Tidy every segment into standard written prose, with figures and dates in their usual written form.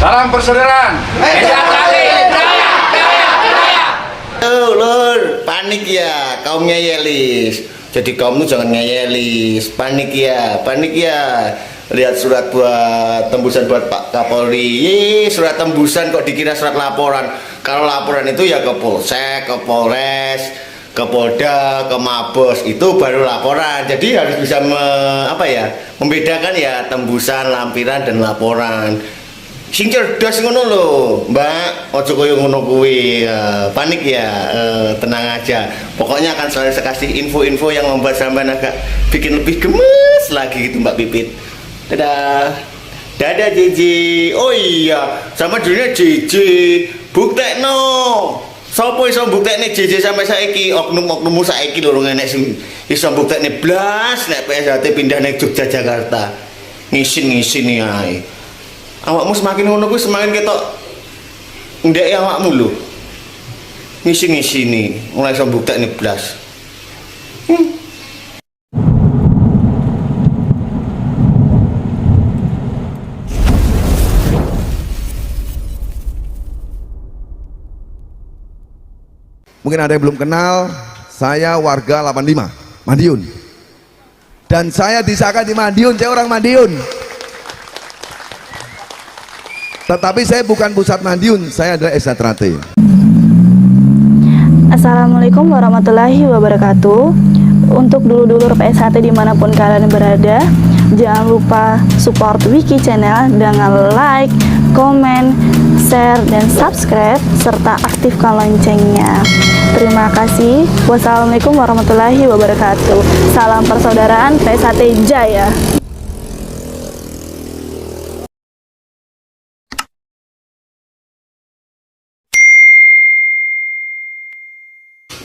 Salam persaudaraan. Oh, lur, panik ya, kaum ngeyelis. Jadi kaum itu jangan ngeyelis, panik ya, panik ya. Lihat surat buat tembusan buat Pak Kapolri. Surat tembusan kok dikira surat laporan. Kalau laporan itu ya ke Polsek, ke Polres, ke Polda, ke Mabes, itu baru laporan. Jadi harus bisa membedakan ya tembusan, lampiran dan laporan. Sing cerdas ngono lho, Mbak. Ojo koyo ngono kuwi. Panik ya, tenang aja. Pokoknya akan selalu saya kasih info-info yang membuat sampean agak bikin lebih gemes lagi gitu, Mbak Pipit. Dadah. Dadah Jiji. Oh iya, sama dunia Jiji. Buktekno. Sopo iso buktekne Jiji sampai saiki? Oknum-oknummu saiki lho enek sing iso buktekne blas nek PSHT pindah ning Yogyakarta. Ngisin-ngisin ae. Awakmu semakin ngono kuwi semakin ketok ndek awakmu lho. Ngisi-ngisini mulai iso buktekne blas. Mungkin ada yang belum kenal, saya warga 85, Madiun. Dan saya disahkan di Madiun, saya orang Madiun. Tetapi saya bukan pusat Madiun, saya adalah Esatrate. Assalamualaikum warahmatullahi wabarakatuh. Untuk dulur-dulur PSHT dimanapun kalian berada, jangan lupa support Wiki Channel dengan like, komen, share, dan subscribe, serta aktifkan loncengnya. Terima kasih. Wassalamualaikum warahmatullahi wabarakatuh. Salam persaudaraan PSHT Jaya.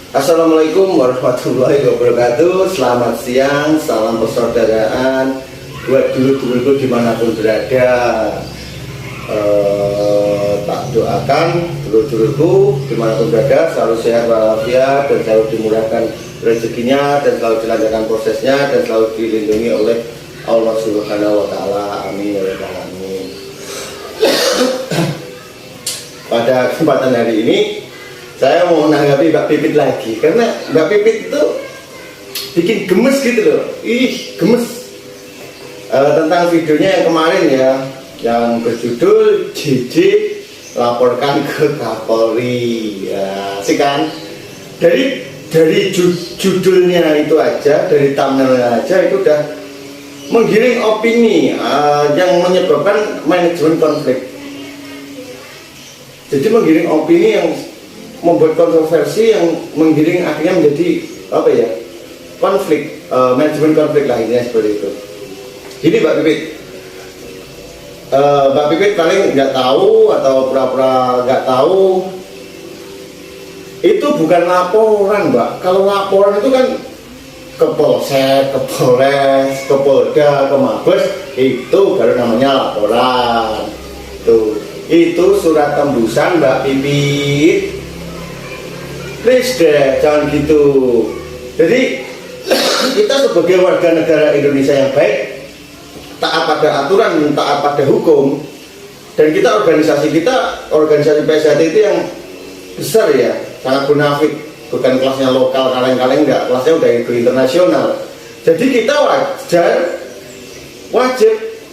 Assalamualaikum warahmatullahi wabarakatuh. Selamat siang, salam persaudaraan buat dulur-dulurku dimanapun berada. Tak doakan dulur-dulurku dimanapun berada selalu sehat walafiat dan selalu dimurahkan rezekinya dan selalu dilancarkan prosesnya dan selalu dilindungi oleh Allah Subhanahu wa Ta'ala. Amin ya rabbal alamin. Pada kesempatan hari ini saya mau menanggapi Mbak Pipit lagi karena Mbak Pipit itu bikin gemes gitu loh. Gemes. Tentang videonya yang kemarin ya, yang berjudul JJ laporkan ke Kapolri. Ya, sih kan? Dari judulnya itu aja, dari thumbnailnya aja itu udah menggiring opini yang menyebabkan manajemen konflik. Jadi menggiring opini yang membuat kontroversi yang menggiring akhirnya menjadi konflik, manajemen konflik lainnya seperti itu. Jadi Mbak Pipit paling nggak tahu atau pura-pura nggak tahu, itu bukan laporan, Mbak. Kalau laporan itu kan ke Polsek, ke Polres, ke Polda, ke Mabes, itu baru namanya laporan. Itu surat tembusan Mbak Pipit. Please deh, jangan gitu. Jadi kita sebagai warga negara Indonesia yang baik, taat pada aturan, taat pada hukum, dan kita organisasi PSHT itu yang besar ya, sangat munafik, bukan kelasnya lokal kaleng-kaleng, enggak, kelasnya udah itu internasional. Jadi kita wajib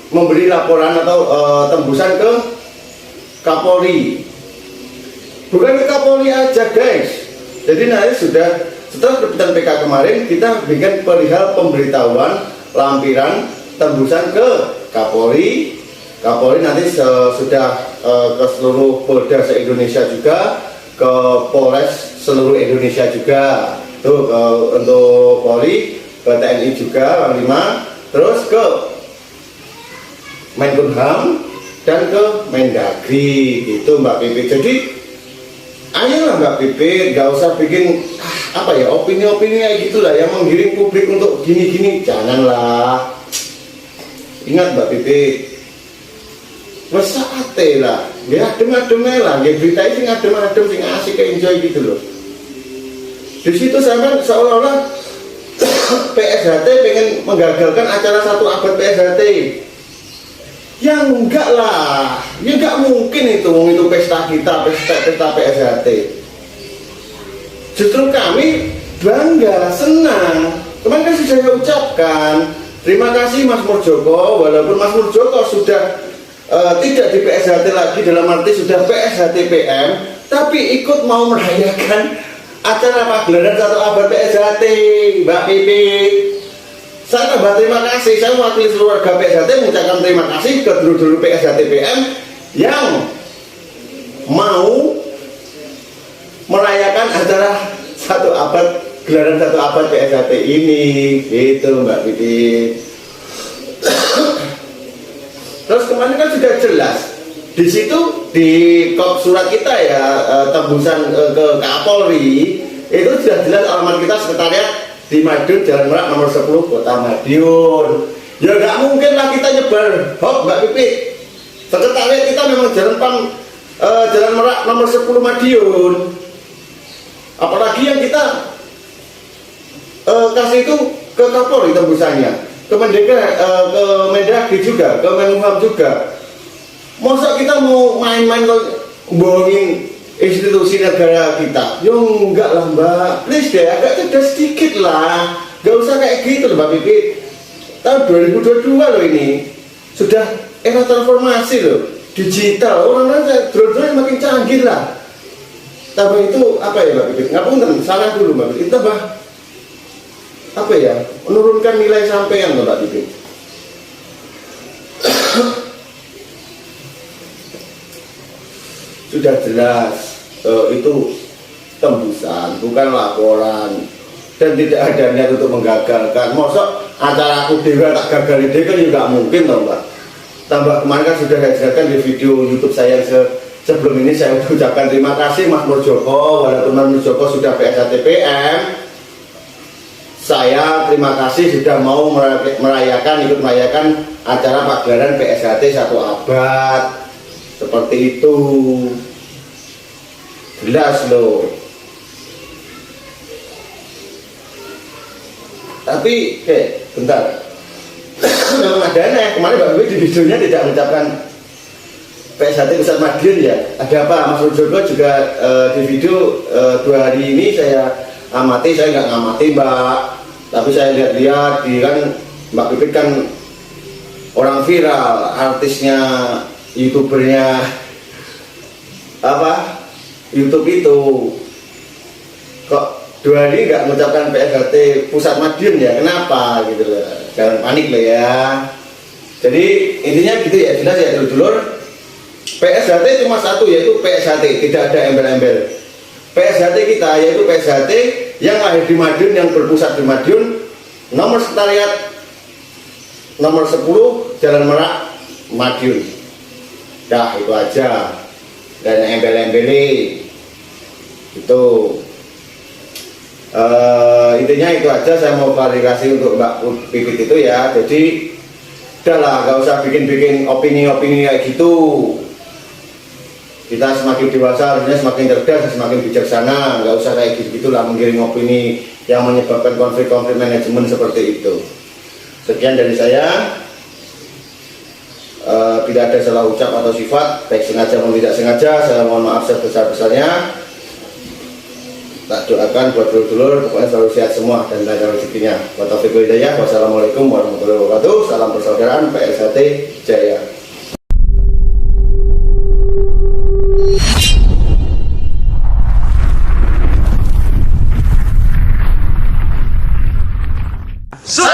memberi laporan atau tembusan ke Kapolri, bukan ke Kapolri aja guys. Jadi nanti setelah terbitan PK kemarin kita bikin perihal pemberitahuan lampiran tembusan ke Kapolri. Kapolri nanti sudah ke seluruh Polda se-Indonesia juga, ke Polres seluruh Indonesia juga. Tuh untuk Polri, ke TNI juga Panglima, terus ke Menkumham dan ke Mendagri gitu Mbak Pipit. Jadi ayolah Mbak Pipit, gak usah bikin opini-opini kayak gitulah yang menggiring publik untuk gini-gini, janganlah. Ingat Mbak Pipit, mesate lah, ya adem-adem lah, ya berita ini adem-adem, sing asik enjoy gitu loh. Di situ sama seolah-olah PSHT pengen menggagalkan acara 1 abad PSHT. Ya enggak lah, ya enggak mungkin. pesta PSHT. Justru kami bangga, senang. Kemarin kan sudah saya ucapkan terima kasih Mas Murjoko, walaupun Mas Murjoko sudah tidak di PSHT lagi, dalam arti sudah PSHT PM, tapi ikut mau merayakan acara pagelaran 1 abad PSHT, Mbak Pipi. Saya tambah terima kasih, saya mewakili seluruh warga PSHT mengucapkan terima kasih ke dulu-dulu PSHT PM yang mau merayakan acara 1 abad, gelaran 1 abad PSHT ini, gitu Mbak Pipi. Terus kemarin kan sudah jelas di situ di kop surat kita ya, tembusan ke Kapolri itu sudah jelas alamat kita sekretariat di Madiun, Jalan Merak nomor 10 Kota Madiun. Ya nggak mungkin lah kita nyebar hoax Mbak Pipi. Sekretariat kita memang Jalan Merak nomor 10 Madiun. Apalagi yang kita kasih itu ke Kapolri tembusannya, ke Mendagri juga, ke Menkumham juga. Masa kita mau main-main bohongin institusi negara kita? Ya enggak lah Mbak, please deh, agak cerdas sedikit lah. Gak usah kayak gitu loh Mbak Pipi. Tahun 2022 loh ini, sudah era transformasi loh, digital, orang-orang drone makin canggih lah. Tambah itu apa ya Mbak Pipi? Ngapunten, salah dulu Mbak Pipi. Tambah apa ya? Menurunkan nilai sampean loh Mbak Pipi. Sudah jelas itu tembusan, bukan laporan, dan tidak ada niat untuk menggagalkan. Masa acara aku dewa tak gagal ide kan juga mungkin loh Mbak. Tambah kemarin kan sudah saya jelaskan di video YouTube saya sebelum ini, saya ucapkan terima kasih Mas Murjoko, walaupun Mas Murjoko sudah PSHT PM. Saya terima kasih sudah mau ikut merayakan acara pagelaran PSHT 1 abad. Seperti itu. Jelas loh. Tapi, bentar. Memang ada aneh. Kemarin Mbak Wiwi di videonya tidak mengucapkan PSHT Pusat Madiun ya. Ada apa? Mas Murjoko juga di video 2 hari ini saya amati, saya nggak ngamati Mbak. Tapi saya lihat-lihat di kan Mbak Pipit kan orang viral, artisnya, youtubernya apa YouTube itu, kok 2 hari nggak mengucapkan PSHT Pusat Madiun ya? Kenapa gitu loh? Jangan panik loh ya. Jadi intinya gitu ya, jelas ya dulur-dulur. PSHT cuma satu, yaitu PSHT, tidak ada embel-embel. PSHT kita yaitu PSHT yang lahir di Madiun, yang berpusat di Madiun, nomor sekretariat nomor 10 Jalan Merak Madiun. Dah itu aja, dan embel-embeli itu intinya itu aja. Saya mau klarifikasi untuk Mbak Pipit itu ya. Jadi udahlah, gak usah bikin opini-opini kayak gitu. Kita semakin dewasa, harusnya semakin cerdas, semakin bijaksana. Gak usah kayak gitu-gitulah menggiring opini yang menyebabkan konflik-konflik manajemen seperti itu. Sekian dari saya. Tidak ada salah ucap atau sifat, baik sengaja maupun tidak sengaja. Saya mohon maaf sebesar-besarnya. Tak doakan buat dulur-dulur pokoknya selalu sehat semua dan lancar rezekinya. Wa taufiq wal hidayah. Wassalamualaikum warahmatullahi wabarakatuh. Salam persaudaraan PSHT Jaya. So